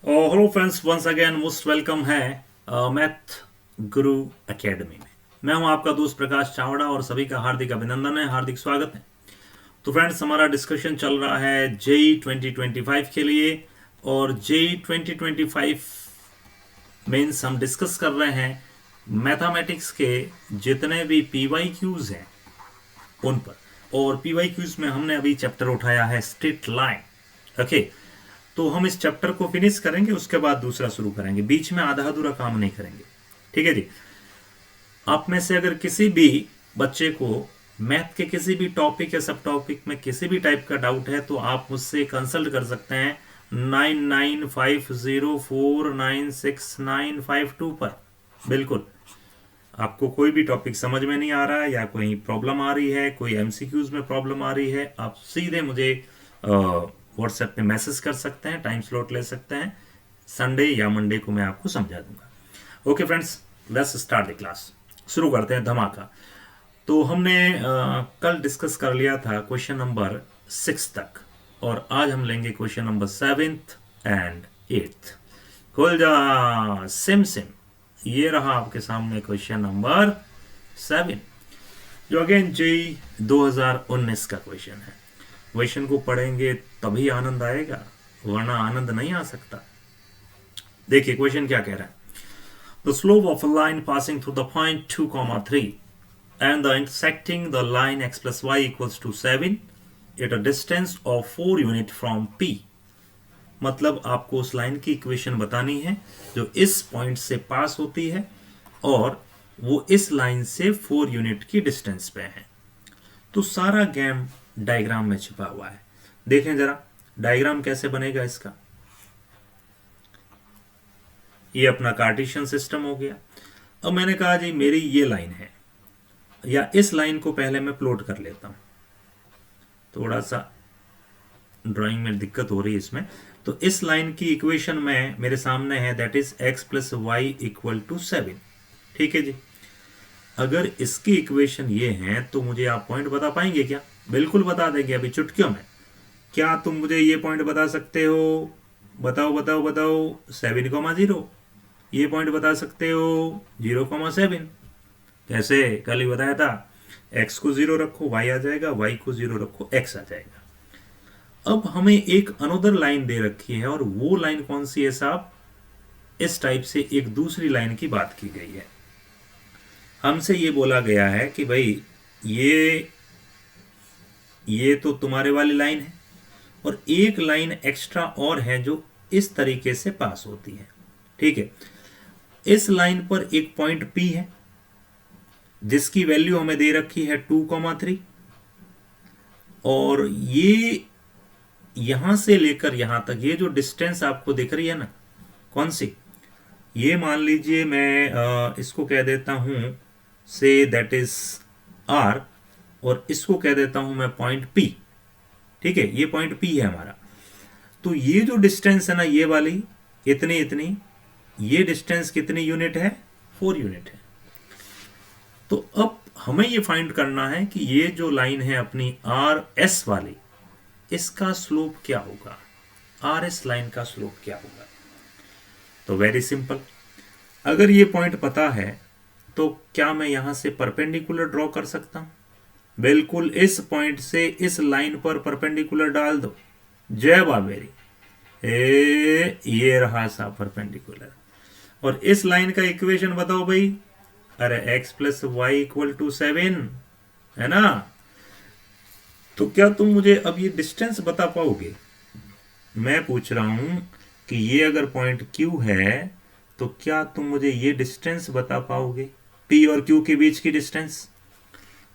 Hello friends, once again most welcome है Math Guru Academy में। मैं हूं आपका दोस्त प्रकाश चावड़ा और सभी का हार्दिक अभिनंदन है, हार्दिक स्वागत है। तो फ्रेंड्स, हमारा डिस्कशन चल रहा है जेई 2025 के लिए। और जेई 2025 मीन्स हम डिस्कस कर रहे हैं मैथमेटिक्स के जितने भी पीवाई क्यूज हैं उन पर। और पीवाई क्यूज में हमने अभी चैप्टर उठाया है स्ट्रेट लाइन। ओके, तो हम इस चैप्टर को फिनिश करेंगे, उसके बाद दूसरा शुरू करेंगे, बीच में आधा अधूरा काम नहीं करेंगे। ठीक है जी। आप में से अगर किसी भी बच्चे को मैथ के किसी भी टॉपिक या सब टॉपिक में किसी भी टाइप का डाउट है तो आप मुझसे कंसल्ट कर सकते हैं 9950496952 पर। बिल्कुल, आपको कोई भी टॉपिक समझ में नहीं आ रहा है या कोई प्रॉब्लम आ रही है, कोई एमसीक्यूज में प्रॉब्लम आ रही है, आप सीधे मुझे व्हाट्सएप पे मैसेज कर सकते हैं, टाइम स्लॉट ले सकते हैं। संडे या मंडे को मैं आपको समझा दूंगा। Okay friends, let's start the class. शुरू करते हैं धमाका। तो हमने कल डिस्कस कर लिया था क्वेश्चन नंबर 6 तक, और आज हम लेंगे question number 7th and 8th। खोल जा सिम सिम। ये रहा आपके सामने क्वेश्चन नंबर 7, जो अगेन जेई 2019 का क्वेश्चन है। क्वेश्चन को पढ़ेंगे तभी आनंद आएगा, वरना आनंद नहीं आ सकता। देखिए क्वेश्चन क्या कह रहा है। The slope of a line passing through the point 2,3 and the intersecting the line x plus y equals to 7 at a distance of 4 unit from P। मतलब आपको उस लाइन की इक्वेशन बतानी है जो इस पॉइंट से पास होती है और वो इस लाइन से 4 यूनिट की डिस्टेंस पे है। तो सारा गेम डायग्राम में छिपा हुआ है। देखें जरा डायग्राम कैसे बनेगा इसका। ये अपना कार्टेशियन सिस्टम हो गया। अब मैंने कहा जी मेरी ये लाइन है, या इस लाइन को पहले मैं प्लॉट कर लेता हूं। थोड़ा सा ड्राइंग में दिक्कत हो रही है इसमें। तो इस लाइन की इक्वेशन में मेरे सामने है, that is x plus y equal to 7। ठीक है जी। अगर इसकी इक्वेशन ये है तो मुझे आप पॉइंट बता पाएंगे क्या? बिल्कुल बता देंगे अभी चुटकियों में। क्या तुम मुझे ये पॉइंट बता सकते हो? बताओ बताओ बताओ। 7,0। ये पॉइंट बता सकते हो 0,7। कैसे? कल ही बताया था, x को 0 रखो y आ जाएगा, y को 0 रखो x आ जाएगा। अब हमें एक अनदर लाइन दे रखी है, और वो लाइन कौन सी है साहब? इस टाइप से एक दूसरी लाइन की बात की गई है। हमसे ये बोला गया है कि भाई ये तो तुम्हारे वाली लाइन है, और एक लाइन एक्स्ट्रा और है जो इस तरीके से पास होती है। ठीक है, इस लाइन पर एक पॉइंट P है जिसकी वैल्यू हमें दे रखी है 2,3, और ये यहां से लेकर यहां तक ये जो डिस्टेंस आपको दिख रही है ना, कौन सी? ये मान लीजिए मैं इसको कह देता हूं से दैट इज R, और इसको कह देता हूं मैं पॉइंट P। ठीक है, ये पॉइंट P है हमारा। तो ये जो डिस्टेंस है ना, ये वाली इतनी इतनी, ये डिस्टेंस कितनी यूनिट है? 4 यूनिट है। तो अब हमें ये फाइंड करना है कि ये जो लाइन है अपनी RS वाली, इसका स्लोप क्या होगा? RS लाइन का स्लोप क्या होगा? तो वेरी सिंपल, अगर ये पॉइंट पता है तो क्या मैं यहां से परपेंडिकुलर ड्रॉ कर सकता हूं? बिल्कुल, इस पॉइंट से इस लाइन पर परपेंडिकुलर डाल दो। जय बाबेरी। ये रहा सा परपेंडिकुलर। और इस लाइन का इक्वेशन बताओ भाई। अरे x plus y equal to 7 है ना। तो क्या तुम मुझे अब ये डिस्टेंस बता पाओगे? मैं पूछ रहा हूं कि ये अगर पॉइंट Q है तो क्या तुम मुझे ये डिस्टेंस बता पाओगे, P और Q के बीच की डिस्टेंस?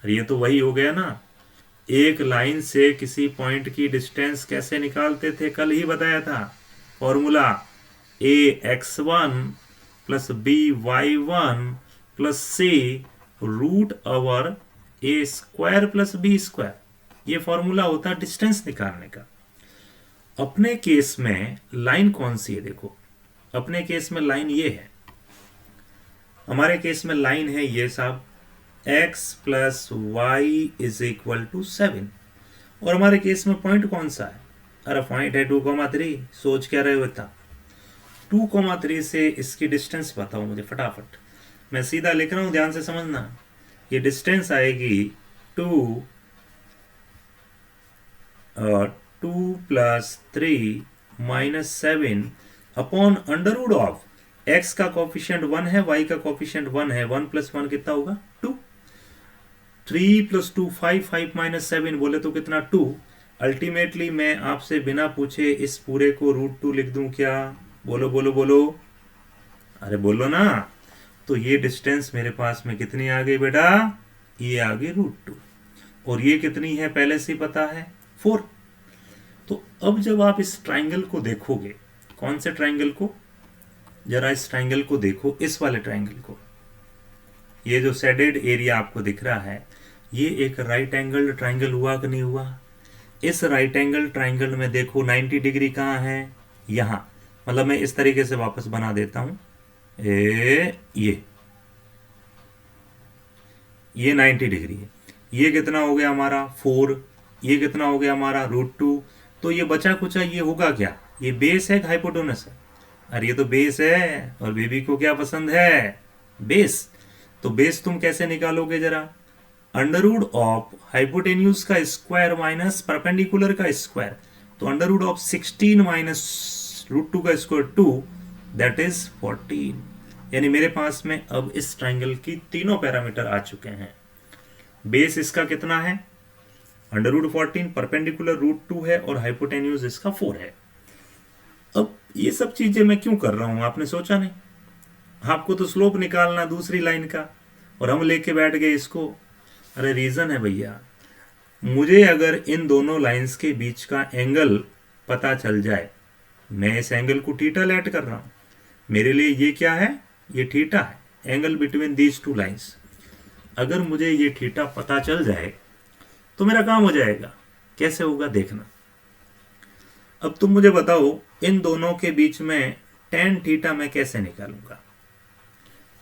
अरे ये तो वही हो गया ना, एक लाइन से किसी पॉइंट की डिस्टेंस कैसे निकालते थे, कल ही बताया था। Formula ax1 plus by1 plus c root over a square plus b square. ये फॉर्मूला होता है डिस्टेंस निकालने का। अपने केस में लाइन कौन सी है? देखो, अपने केस में लाइन ये है। हमारे केस में लाइन है ये साहब, x plus y is equal to 7। और हमारे केस में पॉइंट कौन सा है? अरे पॉइंट है 2,3। सोच क्या रहे हो था? 2,3 से इसकी डिस्टेंस बताओ मुझे फटाफट। मैं सीधा लिख रहा हूं, ध्यान से समझना। ये डिस्टेंस आएगी 2 2 + 3 -7 upon under root of x का कोफिशिएंट 1 है, y का कोफिशिएंट 1 है। 1 + 1 कितना होगा 2। 3 + 2 5 5 - 7 बोले तो कितना 2। अल्टीमेटली मैं आपसे बिना पूछे इस पूरे को √2 लिख दूं क्या? बोलो बोलो बोलो, अरे बोलो ना। तो ये डिस्टेंस मेरे पास में कितनी आ गई बेटा? ये आ गई √2। और ये कितनी है पहले से ही पता है, 4। तो अब जब आप इस ट्राइंगल को देखोगे, कौन से ट्राइंगल को, जरा इस ट्राइंगल को देखो, इस वाले ट्राइंगल को। ये जो शेडेड एरिया आपको दिख रहा है, ये एक राइट एंगल ट्राइंगल हुआ कि नहीं हुआ? इस राइट एंगल ट्राइंगल में देखो 90 डिग्री कहाँ है? यहाँ। मतलब मैं इस तरीके से वापस बना देता हूं, ये 90 डिग्री है। ये कितना हो गया हमारा 4। ये कितना हो गया हमारा √2। तो ये बचा कुचा ये होगा क्या? ये बेस है कि हाइपोटेनस है? अरे ये तो बेस है, और बेबी को क्या पसंद है? बेस। तो बेस तुम कैसे निकालोगे जरा? अंडर रूट ऑफ हाइपोटेन्यूज का स्क्वायर माइनस परपेंडिकुलर का स्क्वायर। तो अंडर रूट ऑफ 16 माइनस √2 का स्क्वायर 2, दैट इज 14। यानी मेरे पास में अब इस ट्राइंगल की तीनों पैरामीटर आ चुके हैं। बेस इसका कितना है? अंडर रूट 14, परपेंडिकुलर √2 है, और हाइपोटेन्यूज इसका 4 है। अब ये सब चीजें मैं क्यों कर रहा हूं, आपने सोचा नहीं? आपको तो स्लोप निकालना दूसरी लाइन का, और हम लेके बैठ गए इसको। अरे रीजन है भैया, मुझे अगर इन दोनों लाइंस के बीच का एंगल पता चल जाए, मैं इस एंगल को थीटा लेट कर रहा हूं, मेरे लिए ये क्या है? ये थीटा है, angle between these two lines. अगर मुझे ये थीटा पता चल जाए तो मेरा काम हो जाएगा। कैसे होगा देखना। अब तुम मुझे बताओ, इन दोनों के बीच में tan थीटा मैं कैसे निकालूंगा?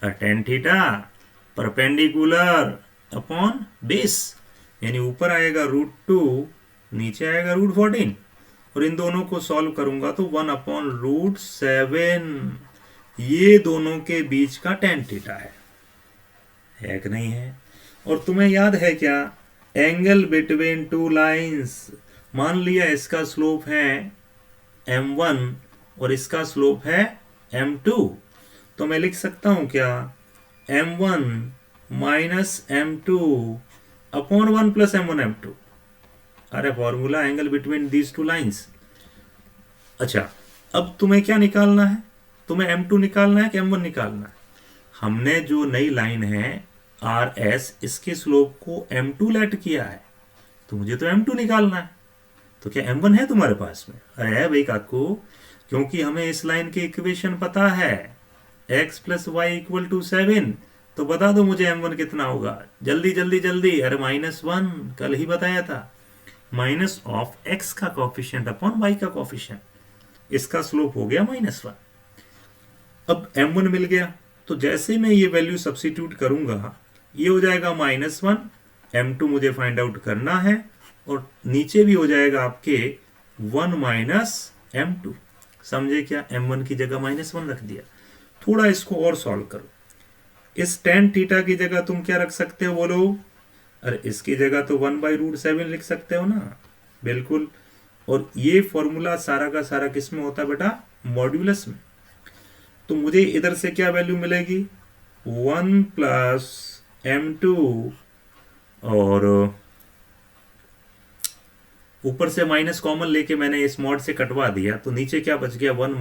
tan theta perpendicular upon base, यानी ऊपर आएगा √2, नीचे आएगा √14, और इन दोनों को सॉल्व करूंगा तो 1/√7। ये दोनों के बीच का tan थीटा है कि नहीं है? और तुम्हें याद है क्या, एंगल बिटवीन टू लाइंस, मान लिया इसका स्लोप है m1 और इसका स्लोप है m2, तो मैं लिख सकता हूं क्या, m1 - m2 upon 1 + m1 m2। अरे formula angle between these two lines. अच्छा, अब तुम्हें क्या निकालना है? तुम्हें m2 निकालना है कि m1 निकालना है? हमने जो नई लाइन है RS, इसके स्लोप को m2 लेट किया है, तो मुझे तो m2 निकालना है। तो क्या m1 है तुम्हारे पास में? अरे है भाई काकू, क्योंकि हमें इस लाइन की इक्वेशन पता है, x + y = 7। तो बता दो मुझे m1 कितना होगा, जल्दी जल्दी जल्दी। अरे -1, कल ही बताया था, माइनस ऑफ x का कोफिशिएंट अपॉन y का कोफिशिएंट। इसका स्लोप हो गया -1। अब m1 मिल गया, तो जैसे मैं ये वैल्यू सब्स्टिट्यूट करूंगा, ये हो जाएगा -1। m2 मुझे फाइंड आउट करना है, और नीचे भी हो जाएगा आपके 1 - m2। समझे क्या? m1 की जगह -1 रख दिया। थोड़ा इसको और सॉल्व करो। इस tan थीटा की जगह तुम क्या रख सकते हो बोलो? अरे इसकी जगह तो 1/√7 लिख सकते हो ना। बिल्कुल। और ये फॉर्मूला सारा का सारा किस में होता है बेटा? मॉड्यूलस में। तो मुझे इधर से क्या वैल्यू मिलेगी? 1 + m2, और ऊपर से माइनस कॉमन लेके मैंने इस मॉड से कटवा दिया, तो नीचे क्या बच गया? 1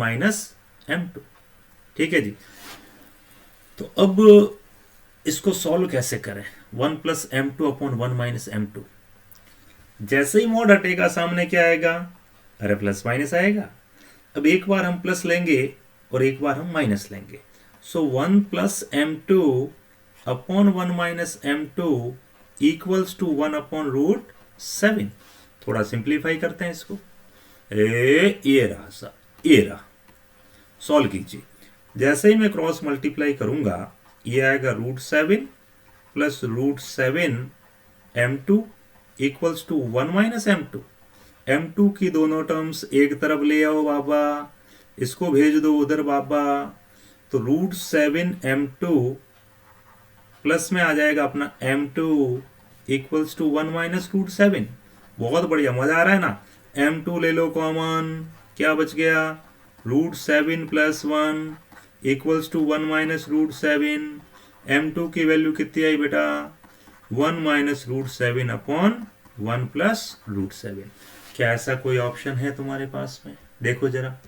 - m2। ठीक है जी। तो अब इसको सॉल्व कैसे करें? 1 + m2 अपॉन 1 - m2। जैसे ही मॉड हटेगा सामने क्या आएगा? अरे प्लस माइनस आएगा। अब एक बार हम प्लस लेंगे और एक बार हम माइनस लेंगे। So 1 + m2 upon 1 - m2 equals to 1/√7। थोड़ा सिंप्लीफाई करते हैं इसको। ये रहा सा, ये रहा। सॉल्व कीजिए। जैसे ही मैं क्रॉस मल्टीप्लाई करूंगा, ये आएगा √7 + √7 m2 equals to 1 - m2। m2 की दोनों टर्म्स एक तरफ ले आओ बाबा, इसको भेज दो उधर बाबा, तो √7m2 प्लस में आ जाएगा अपना m2 इक्वल्स टू 1 माइनस √7। बहुत बढ़िया, मजा आ रहा है ना। m2 ले लो कॉमन, क्या बच गया, √7 plus 1 equals to 1 minus √7। m2 की वैल्यू कितनी आई बेटा, 1 माइनस √7 अपॉन 1 प्लस √7। क्या ऐसा कोई ऑप्शन है तुम्हारे पास में? देखो जरा,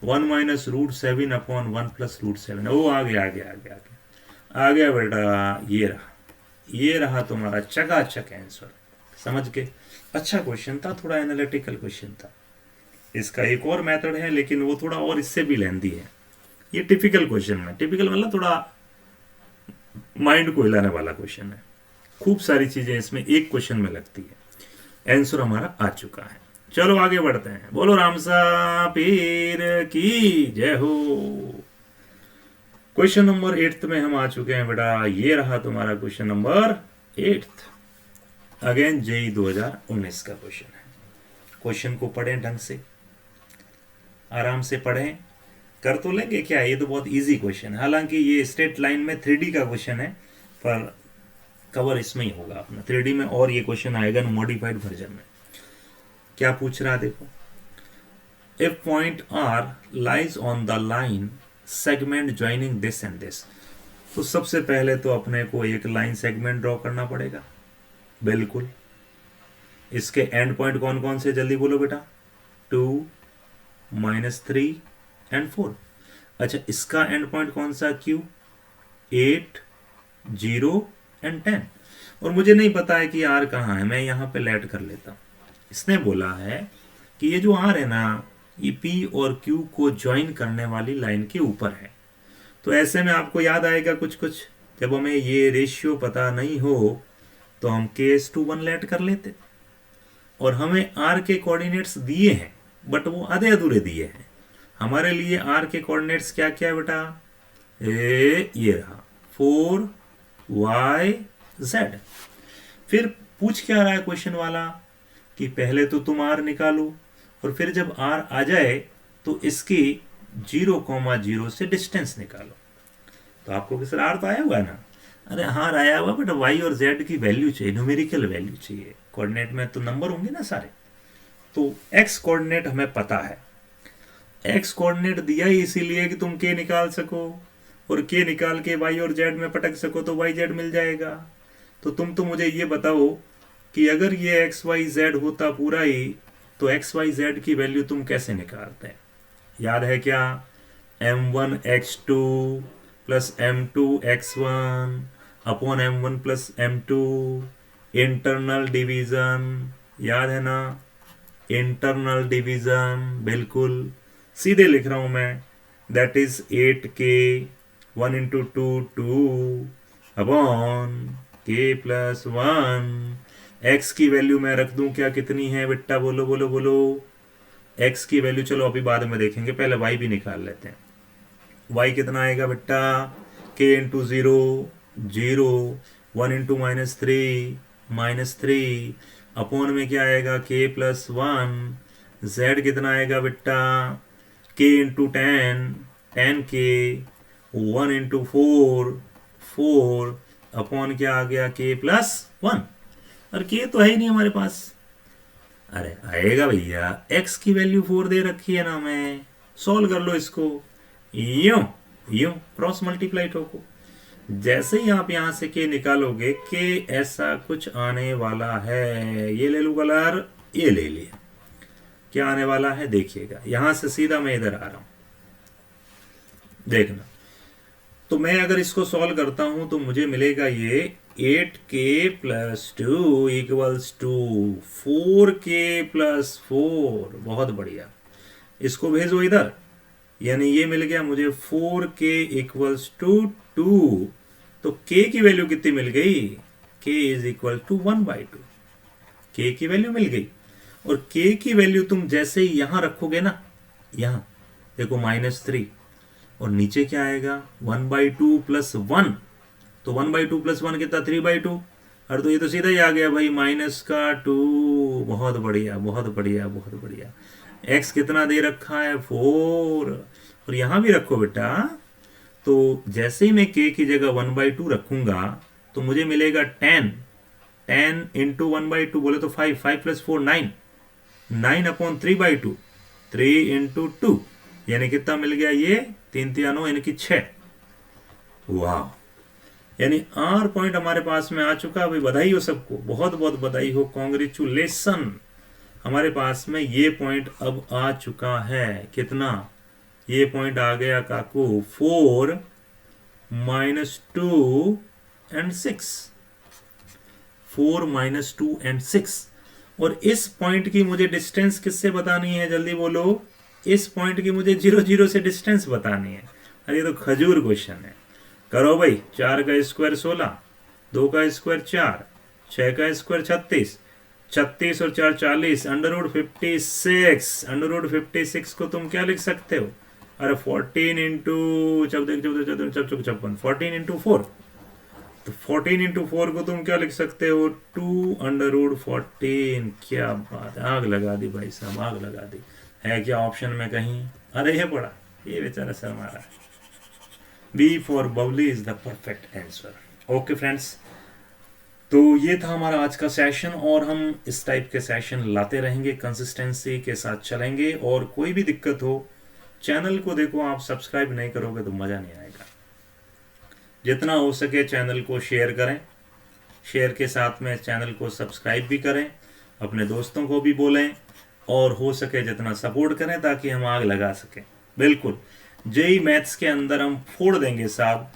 1 माइनस √7 अपॉन 1 प्लस √7। ओ आ गया आ गया आ गया आ गया बेटा, ये रहा तुम्हारा चकाचक आंसर। समझ के, अच्छा क्वेश्चन था, थोड़ा एनालिटिकल क्वेश्चन था। इसका एक और मेथड है लेकिन वो थोड़ा और इससे भी लेंदी है। ये टिपिकल क्वेश्चन है, टिपिकल मतलब थोड़ा माइंड को हिलाने वाला क्वेश्चन है। खूब सारी चीजें इसमें एक क्वेश्चन में लगती है। आंसर हमारा आ चुका है। चलो आगे बढ़ते हैं। बोलो रामसा पीर की जय हो। क्वेश्चन नंबर 8 में हम आ चुके हैं बेटा। ये रहा तुम्हारा क्वेश्चन नंबर 8। अगेन जेई 2019 का क्वेश्चन है। क्वेश्चन को पढ़ें ढंग से, आराम से पढ़ें। कर तो लेंगे क्या, ये तो बहुत इजी क्वेश्चन है। हालांकि ये स्ट्रेट लाइन में 3D का क्वेश्चन है, पर कवर इसमें ही होगा अपना 3D में, और ये क्वेश्चन आएगा मॉडिफाइड वर्जन में। क्या पूछ रहा है देखो, if point R lies on the line segment joining this and this. तो सबसे पहले तो अपने को एक लाइन सेगमेंट ड्रॉ करना पड़ेगा। बिल्कुल। इसके एंड पॉइंट कौन कौन से, जल्दी बोलो बेटा। 2, -3 एंड 4। अच्छा, इसका एंड पॉइंट कौन सा, Q, 8, 0 एंड 10। और मुझे नहीं पता है कि R कहाँ है, मैं यहां पे लेट कर लेता हूं। इसने बोला है कि ये जो R है ना, ये P और Q को ज्वाइन करने वाली लाइन के ऊपर है। तो ऐसे में आपको याद आएगा कुछ कुछ, जब हमें ये रेशियो पता नहीं हो तो हम K/1 लेट कर लेते। और हमें R के कोऑर्डिनेट्स दिए हैं, बट वो आधे अधूरे दिए हैं। हमारे लिए R के कोऑर्डिनेट्स क्या क्या है बेटा, ये रहा 4, y, z। फिर पूछ क्या रहा है क्वेश्चन वाला कि पहले तो तुम R निकालो, और फिर जब R आ जाए तो इसकी 0,0 से डिस्टेंस निकालो। तो आपको किस R तो आया हुआ है ना, अरे हाँ आया हुआ, बट y और z की वैल्यू चाहिए, न्यूमेरिकल वैल्यू चाहिए। कोऑर्डिनेट में तो नंबर होंगे ना सारे। तो x कोऑर्डिनेट हमें पता है, x कोऑर्डिनेट दिया ही इसीलिए कि तुम k निकाल सको, और k निकाल के y और z में पटक सको तो y z मिल जाएगा। तो तुम तो मुझे ये बताओ कि अगर ये x y z होता पूरा ही, तो x y z की वैल्यू तुम कैसे निकालते हैं? याद है क्या, m1 x2 plus m2 x1 upon m1 plus m2, internal division. याद है ना, इंटरनल डिवीजन। बिल्कुल सीधे लिख रहा हूं मैं, that is 8k 1 × 2 2 upon k + 1। x की वैल्यू मैं रख दूं क्या, कितनी है बेटा, बोलो बोलो बोलो। x की वैल्यू चलो अभी बाद में देखेंगे, पहले y भी निकाल लेते हैं। y कितना आएगा बेटा, k × 0 0, 1 × -3 अपॉन में क्या आएगा, k + 1। z कितना आएगा बेटा, k × 10 10k, 1 × 4 4 अपॉन क्या आ गया, k + 1। और k तो है ही नहीं हमारे पास। अरे आएगा भैया, x की वैल्यू 4 दे रखी है ना, मैं सॉल्व कर लो इसको। यूं यूं क्रॉस मल्टीप्लाई ठोको। जैसे ही आप यहां से k निकालोगे, k ऐसा कुछ आने वाला है। ये ले लो कलर, ये ले लिया। क्या आने वाला है देखिएगा, यहां से सीधा मैं इधर आ रहा हूं, देखना। तो मैं अगर इसको सॉल्व करता हूं तो मुझे मिलेगा ये 8k + 2 = 4k + 4। बहुत बढ़िया, इसको भेजो इधर, यानी ये मिल गया मुझे 4k = 2। तो k की वैल्यू कितनी मिल गई, k = 1/2। k की वैल्यू मिल गई। और k की वैल्यू तुम जैसे ही यहां रखोगे ना, यहां देखो -3, और नीचे क्या आएगा, 1/2 + 1। तो 1/2 + 1 कितना, 3/2। और तो ये तो सीधा ही आ गया भाई, -2। बहुत बढ़िया बहुत बढ़िया बहुत बढ़िया। x कितना दे रखा है 4, और यहां भी रखो बेटा। तो जैसे ही मैं k की जगह 1/2 रखूंगा तो मुझे मिलेगा 10। 10 इंटू 1/2 बोले तो 5, 5 + 4 9, 9/3/2, 3 इंटू 2, यानी कितना मिल गया ये 3 3 9 यानी कि 6। वाह, यानी आर पॉइंट हमारे पास में आ चुका। भाई बधाई हो सबको, बहुत बहुत बधाई हो, कॉन्ग्रेचुलेसन। हमारे पास में ये पॉइंट अब आ चुका है। कितना? ये पॉइंट आ गया काकू 4 - 2 and 6, 4 - 2 and 6। और इस पॉइंट की मुझे डिस्टेंस किससे बतानी है, जल्दी बोलो। इस पॉइंट की मुझे 0 0 से डिस्टेंस बतानी है। अरे ये तो खजूर क्वेश्चन है। करो भाई, 4 का स्क्वायर 16, 2 का स्क्वायर 4, 6 का स्क्वायर 36, 36 और 4 40, √56। √56 को तुम क्या लिख सकते हो? अरे 14 इंटू 14 तो 14 इंटू 4 को तुम क्या लिख सकते हो? 2√14। क्या बात है, आग लगा दी भाई साहब, आग लगा दी। है क्या ऑप्शन में कहीं? अरे ये पड़ा, ये बेचारा शर्मा रहा है। B for Babli is the perfect answer. Okay friends, तो ये था हमारा आज का सेशन, और हम इस टाइप के सेशन लाते रहेंगे, कंसिस्टेंसी के साथ चलेंगे। और कोई भी दिक्कत हो, चैनल को देखो, आप सब्सक्राइब नहीं करोगे तो मज़ा नहीं आएगा। जितना हो सके चैनल को शेयर करें, शेयर के साथ में चैनल को सब्सक्राइब भी करें, अपने दोस्तों को भी बोलें, और हो सके जितना सपोर्ट करें ताकि हम आग लगा सकें। बिल्कुल, जेई मैथ्स के अंदर हम फोड़ देंगे साहब।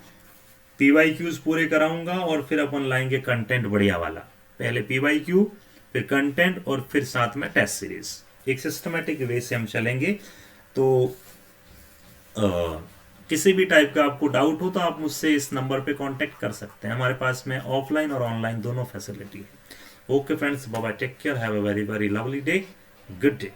PYQs पूरे कराऊंगा और फिर अपन लाएंगे कंटेंट बढ़िया वाला। पहले PYQ, फिर कंटेंट, और फिर साथ में टेस्ट सीरीज। एक सिस्टमेटिक वे से हम चलेंगे। तो किसी भी टाइप का आपको डाउट हो तो आप मुझसे इस नंबर पे कांटेक्ट कर सकते हैं। हमारे पास में ऑफलाइन और ऑनलाइन दोनों फैसिलिटी है। Okay friends, bye bye, take care, have a very very lovely day, good day.